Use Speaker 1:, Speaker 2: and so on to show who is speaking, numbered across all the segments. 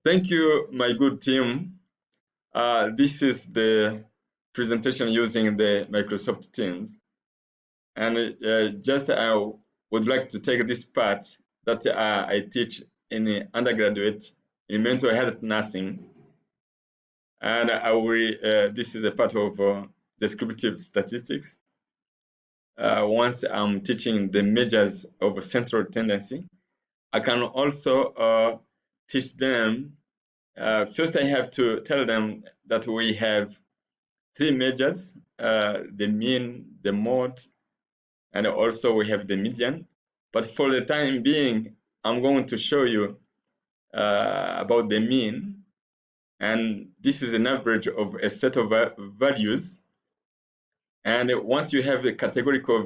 Speaker 1: Thank you, my good team. This is the presentation using the Microsoft Teams. And just I would like to take this part that I teach in undergraduate in mental health nursing. And this is a part of descriptive statistics. Once I'm teaching the measures of central tendency, I can also teach them. First, I have to tell them that we have three measures, the mean, the mode, and also we have the median. But for the time being, I'm going to show you about the mean. And this is an average of a set of values. And once you have the categorical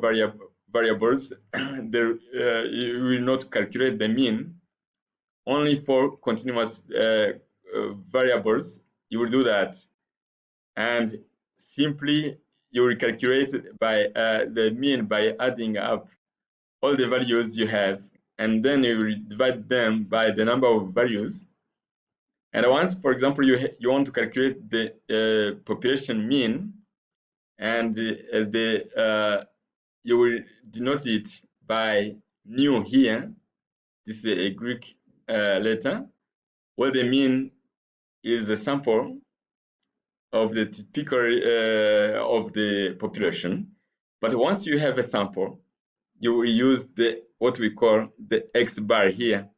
Speaker 1: variables, you will not calculate the mean. Only for continuous variables, you will do that. And simply you will calculate by the mean by adding up all the values you have, and then you will divide them by the number of values. And once, for example, you want to calculate the population mean, and you will denote it by nu here. This is a Greek letter. Well, the mean is a sample of the typical of the population. But once you have a sample, you will use what we call the X bar here.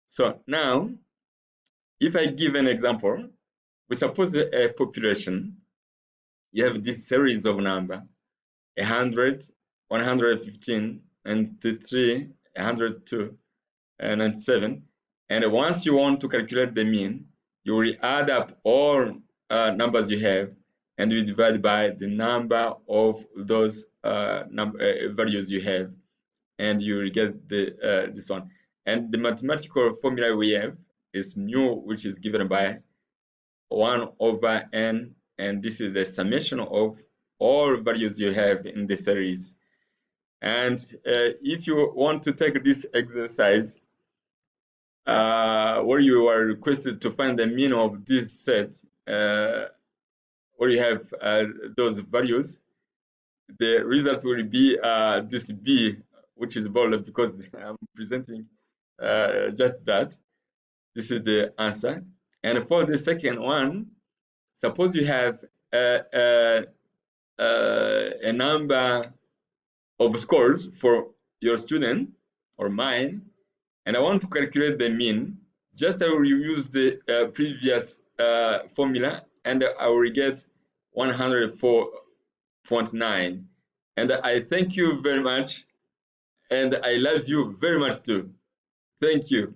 Speaker 1: So now, if I give an example, we suppose a population, you have this series of number, 100, 115, and 3, 102, and 97. And once you want to calculate the mean, you will add up all numbers you have, and you divide by the number of those values you have, and you will get this one. And the mathematical formula we have is mu, which is given by 1 over n, and this is the summation of all values you have in the series. And if you want to take this exercise, where you are requested to find the mean of this set, where you have those values, the result will be this B, which is bold because I'm presenting just that. This is the answer. And for the second one, suppose you have a number of scores for your student or mine, and I want to calculate the mean. Just I will use the previous formula, and I will get 104.9. And I thank you very much, and I love you very much too. Thank you.